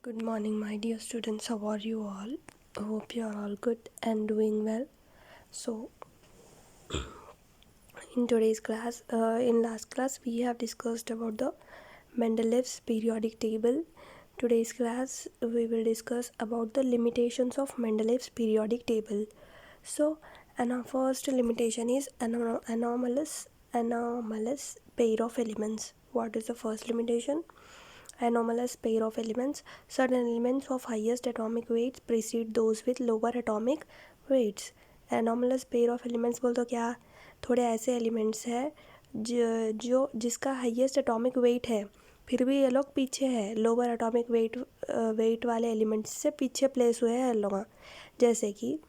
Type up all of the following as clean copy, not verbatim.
Good morning, my dear students. How are you all? Hope you are all good and doing well. So, in today's class, in last class, we have discussed about the Mendeleev's periodic table. Today's class, we will discuss about the limitations of Mendeleev's periodic table. So, our first limitation is anomalous pair of elements. What is the first limitation? Anomalous pair of elements. Certain elements of highest atomic weights precede those with lower atomic weights. Anomalous pair of elements बोल तो क्या, थोड़े ऐसे elements हैं जो जिसका highest atomic weight है, फिर भी ये लोग पीछे है, लोअर एटॉमिक वेट वाले एलिमेंट्स से पीछे प्लेस हुए हैं लोग. जैसे कि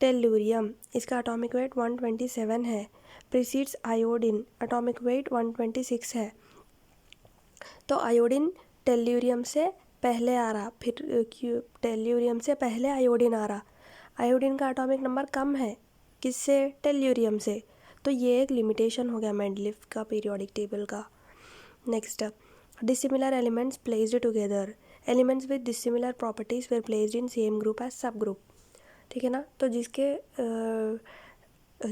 टेल्यूरियम, इसका एटॉमिक वेट 127 है, प्रीसीड्स आयोडीन, एटॉमिक वेट 126 है. तो आयोडीन टेल्यूरियम से पहले आ रहा, फिर टेल्यूरियम से पहले आयोडीन आ रहा. आयोडीन का एटॉमिक नंबर कम है किससे? टेल्यूरियम से. तो ये एक लिमिटेशन हो गया मेंडलीव का पीरियोडिक टेबल का. Next, dissimilar elements placed together. Elements with dissimilar properties were placed in same group as sub group. ठीक है ना. तो जिसके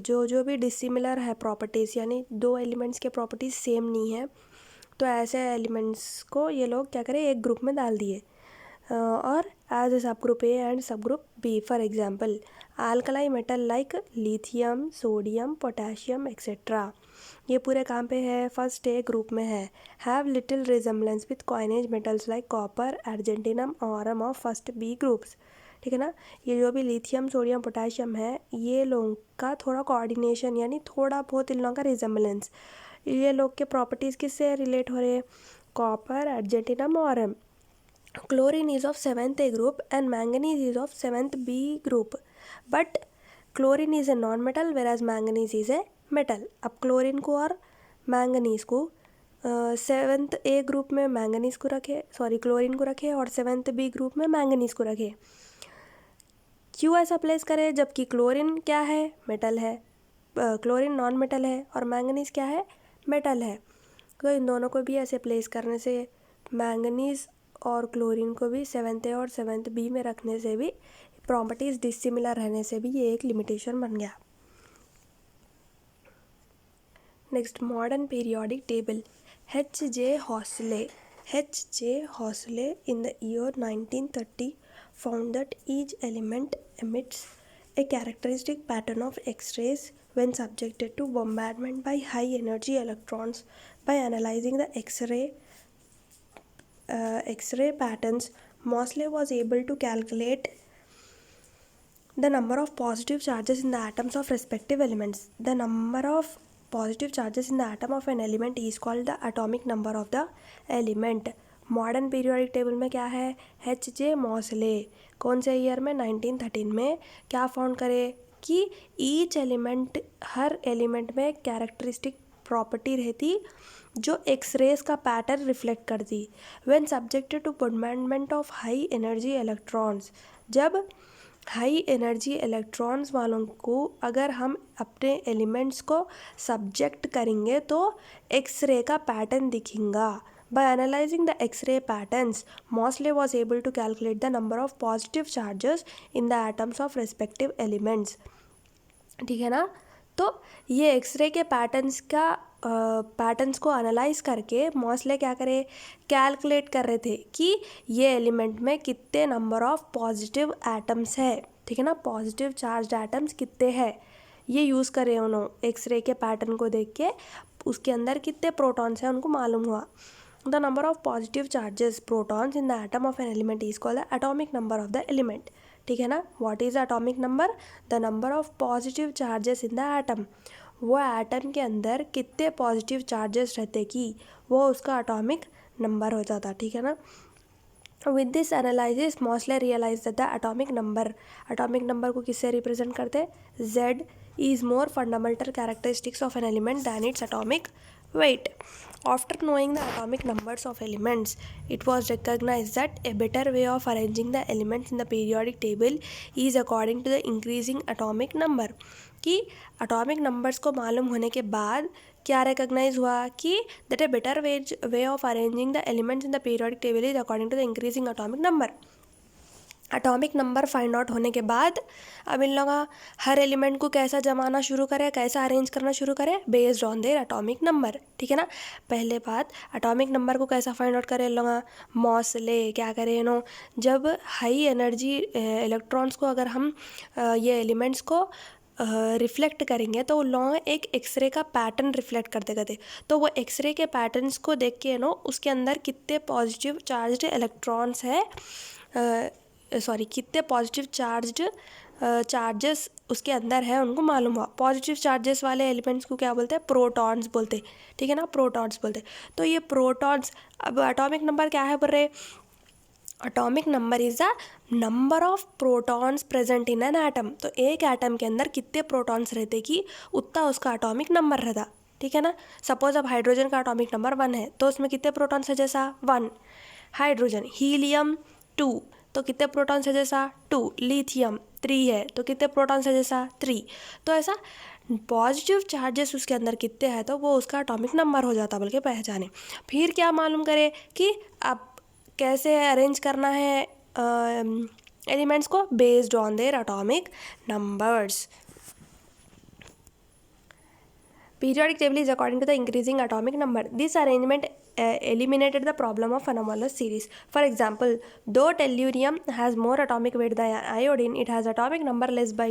जो भी डिसिमिलर है प्रॉपर्टीज़, यानी दो एलिमेंट्स के प्रॉपर्टीज़ सेम नहीं है, तो ऐसे एलिमेंट्स को ये लोग क्या करें, एक ग्रुप में डाल दिए. और as a sub group A and sub group B. For example, alkali metal like lithium, sodium, potassium etcetera, ये पूरे काम पे है, फर्स्ट ए ग्रुप में है. Have little resemblance with coinage metals like copper, argentum, aurum of first B groups. ठीक है ना. ये जो भी लिथियम, सोडियम, पोटेशियम है, ये लोगों का थोड़ा कोऑर्डिनेशन, यानी थोड़ा बहुत इन लोगों का रिजेम्बलेंस, ये लोग के प्रॉपर्टीज़ किससे रिलेट हो रहे हैं? Copper, argentum, aurum. Chlorine is of 7th A group and manganese is of 7th B group, but chlorine is a non metal whereas manganese is a metal. अब क्लोरीन को और मैंगनीज को 7th A group में manganese को रखे, chlorine को रखे, और 7th B ग्रुप में मैंगनीज को रखे. क्यों ऐसा प्लेस करें? जबकि क्लोरीन क्या है? मेटल है. क्लोरीन नॉन मेटल है और मैंगनीज क्या है? मेटल है. तो इन दोनों को भी ऐसे प्लेस करने से, मैंगनीज और क्लोरीन को भी 7th A और 7th B में रखने से भी, प्रॉपर्टीज़ डिसिमिलर रहने से भी ये एक लिमिटेशन बन गया. Next, modern periodic table. H.J. Hoesle in the year 1930 found that each element emits a characteristic pattern of X-rays when subjected to bombardment by high energy electrons. By analyzing the X-ray patterns, Moseley was able to calculate the number of positive charges in the atoms of respective elements. The number of positive charges in the atom of an element is called the atomic number of the element. Modern periodic table में क्या है? H.J. Moseley कौन से year में? 1913 में. क्या found करे कि ईच एलिमेंट, हर एलिमेंट में कैरेक्टरिस्टिक प्रॉपर्टी रहती जो एक्सरेज का पैटर्न रिफ्लेक्ट करती when subjected to bombardment of high energy electrons. जब हाई एनर्जी इलेक्ट्रॉन्स वालों को अगर हम अपने एलिमेंट्स को सब्जेक्ट करेंगे तो एक्सरे का पैटर्न दिखेगा. By analyzing the X-ray patterns, Moseley was able to calculate the number of positive charges in the atoms of respective elements. ठीक है ना. तो ये एक्सरे के पैटर्न्स को एनालाइज करके मॉसले क्या करे, कैलकुलेट कर रहे थे कि ये एलिमेंट में कितने नंबर ऑफ पॉजिटिव एटम्स है. ठीक है ना. पॉजिटिव चार्ज एटम्स कितने हैं, ये यूज़ कर रहे हैं उन्होंने. एक्सरे के पैटर्न को देख के उसके अंदर कितने प्रोटॉन्स हैं उनको मालूम हुआ. The number of positive charges, protons, in the atom of an element is called the atomic number of the element. ठीक है ना. What is the atomic number? The number of positive charges in the atom. वो atom के अंदर कितने positive charges रहते कि वो उसका एटॉमिक नंबर हो जाता. ठीक है ना. With this analysis, Moseley realized that the atomic number को किससे रिप्रेजेंट करते? Z is more fundamental characteristics of an element than its atomic weight. After knowing the atomic numbers of elements, it was recognized that a better way of arranging the elements in the periodic table is according to the increasing atomic number. कि atomic numbers को मालूम होने के बाद क्या recognise हुआ कि that a better way of arranging the elements in the periodic table is according to the increasing atomic number. Atomic number find out होने के बाद अब इन लोग हर एलिमेंट को कैसा जमाना शुरू करें, कैसा अरेंज करना शुरू करें, based on their atomic number. ठीक है ना। पहले बात, एटॉमिक नंबर को कैसा फाइंड आउट करें इन लोग, मॉसले क्या करें नो, जब हाई एनर्जी इलेक्ट्रॉन्स को अगर हम ये एलिमेंट्स को रिफ्लेक्ट करेंगे तो उन लोगों एक एक्सरे का पैटर्न रिफ्लेक्ट करते करते, तो वो एक्सरे के पैटर्न्स को देख के नो उसके अंदर कितने पॉजिटिव चार्ज्ड इलेक्ट्रॉन्स है, कितने पॉजिटिव चार्जेस उसके अंदर है उनको मालूम हुआ। पॉजिटिव चार्जेस वाले एलिमेंट्स को क्या बोलते हैं, प्रोटॉन्स बोलते। ठीक है ना, प्रोटॉन्स बोलते। तो ये प्रोटॉन्स, अब एटॉमिक नंबर क्या है बोल रहे, atomic number is the number of protons present in an atom. तो एक एटम के अंदर कितने प्रोटॉन्स रहते कि उतना उसका एटॉमिक नंबर रहता। ठीक है ना। सपोज अब हाइड्रोजन का एटॉमिक नंबर 1 है तो उसमें कितने प्रोटॉन्स है, जैसा 1 हाइड्रोजन। हीलियम 2 तो कितने प्रोटॉन्स है, जैसा 2। लिथियम 3 है तो कितने प्रोटॉन्स है, जैसा 3। तो ऐसा पॉजिटिव चार्जेस उसके अंदर कितने हैं तो वो उसका एटॉमिक नंबर हो जाता बल्कि पहचाने। फिर क्या मालूम करे कि अब कैसे अरेंज करना है एलिमेंट्स को, based on their atomic numbers. Periodic table is according to the increasing atomic number. This arrangement eliminated the problem of anomalous series. For example, though tellurium has more atomic weight than iodine, it has atomic number less by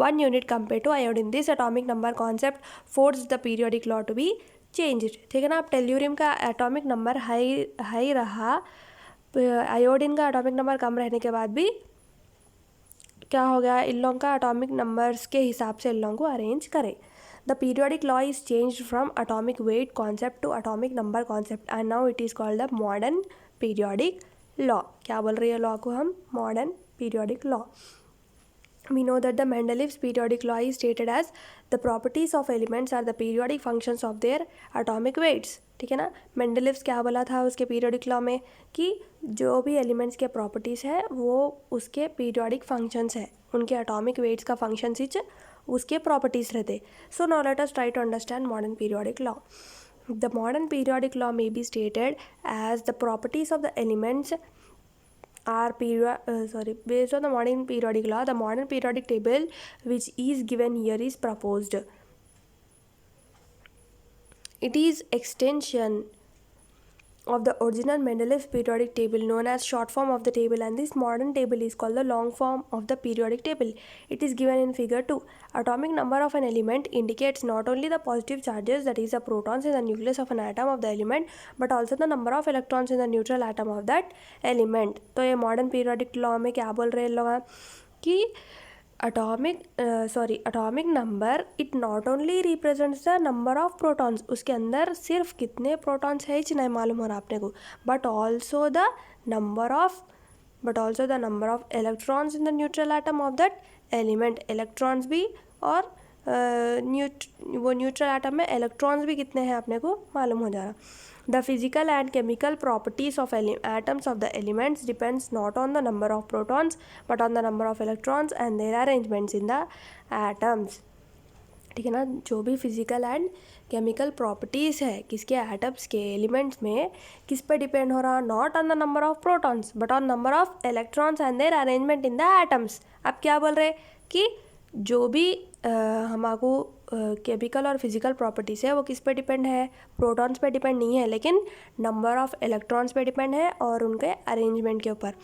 1 unit compared to iodine. This atomic number concept forced the periodic law to be changed. ठीक है ना। अब tellurium का atomic number high रहा, iodine का atomic number कम रहने के बाद भी क्या हो गया, इन लोगों का एटॉमिक नंबर्स के हिसाब से इन लोगों को अरेंज करें। The periodic law is changed from atomic weight concept to atomic number concept and now it is called the modern periodic law. क्या बोल रही है लॉ को हम, modern periodic law. We know that the Mendeleev's periodic law is stated as the properties of elements are the periodic functions of their atomic weights. ठीक है ना। Mendeleev's क्या बोला था उसके पीरियोडिक लॉ में कि जो भी एलिमेंट्स के प्रॉपर्टीज़ है वो उसके पीरियोडिक फंक्शंस है, उनके एटॉमिक वेट्स का फंक्शन ही उसके प्रॉपर्टीज़ रहते। So now let us try to understand modern periodic law. The modern periodic law may be stated as the properties of the elements are based on the modern periodic law. The modern periodic table which is given here is proposed. It is extension of the original Mendeleev's periodic table known as short form of the table, and this modern table is called the long form of the periodic table. It is given in figure 2. Atomic number of an element indicates not only the positive charges, that is the protons in the nucleus of an atom of the element, but also the number of electrons in the neutral atom of that element. तो ये modern periodic law में क्या बोल रहे हैं लोग कि atomic number it not only represents the number of protons, उसके अंदर सिर्फ कितने protons है ही नहीं मालूम हो रहा आपने को, but also the number of electrons in the neutral atom of that element. electrons भी और वो न्यूट्रल एटम में इलेक्ट्रॉन्स भी कितने हैं अपने को मालूम हो जा रहा। The physical and chemical properties of atoms of the elements depends not on the number of protons but on the number of electrons and their arrangements in the atoms. ठीक है ना। जो भी फिजिकल एंड केमिकल प्रॉपर्टीज़ है किसके atoms के elements में किस पे डिपेंड हो रहा, not on the number of protons but on number of electrons and their arrangement in the atoms. अब क्या बोल रहे कि जो भी हमारे केमिकल और फिजिकल प्रॉपर्टीज़ है वो किस पे डिपेंड है, प्रोटॉन्स पे डिपेंड नहीं है लेकिन नंबर ऑफ इलेक्ट्रॉन्स पे डिपेंड है और उनके अरेंजमेंट के ऊपर।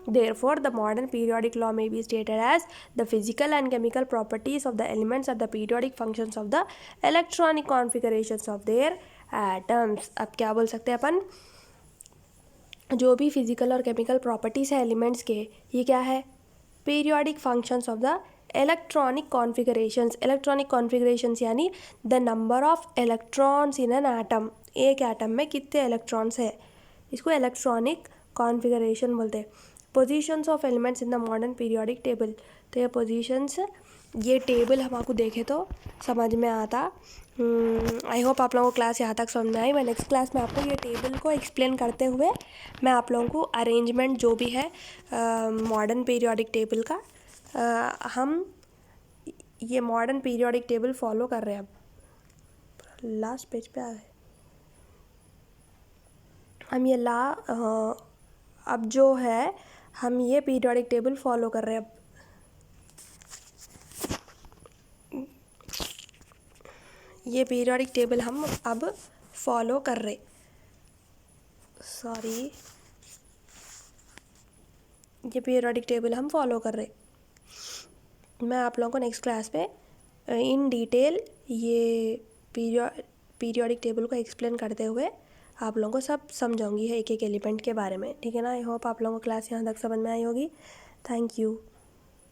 Therefore the modern periodic law में be stated as the physical and chemical properties of the elements are the periodic functions of the electronic configurations of their atoms. अब क्या बोल सकते हैं अपन, जो भी फिजिकल और केमिकल प्रॉपर्टीज़ है एलिमेंट्स के, ये क्या है, periodic functions of the electronic configurations यानी the number of electrons in an atom. एक एटम में कितने इलेक्ट्रॉन्स है, इसको इलेक्ट्रॉनिक कॉन्फिगरेशन बोलते हैं। Positions of elements in the modern periodic table, तो ये पोजीशंस, ये टेबल हम आपको देखे तो समझ में आता। आई होप आप लोगों को क्लास यहाँ तक समझ में आई। मैं नेक्स्ट क्लास में आपको ये टेबल को एक्सप्लेन करते हुए मैं आप लोगों को अरेंजमेंट जो भी है मॉडर्न पीरियोडिक टेबल का, हम ये मॉडर्न पीरियोडिक टेबल फॉलो कर रहे हैं अब। लास्ट पेज पे आ गए हम। ये अब जो है हम ये पीरियोडिक टेबल फॉलो कर रहे हैं। अब ये पीरियोडिक टेबल हम अब फॉलो कर रहे, सॉरी, ये पीरियोडिक टेबल हम फॉलो कर रहे। मैं आप लोगों को नेक्स्ट क्लास में इन डिटेल ये पीरियोडिक टेबल को एक्सप्लेन करते हुए आप लोगों को सब समझाऊंगी है एक एक एलिमेंट के बारे में, ठीक है ना। आई होप आप लोगों को क्लास यहाँ तक समझ में आई होगी। Thank you.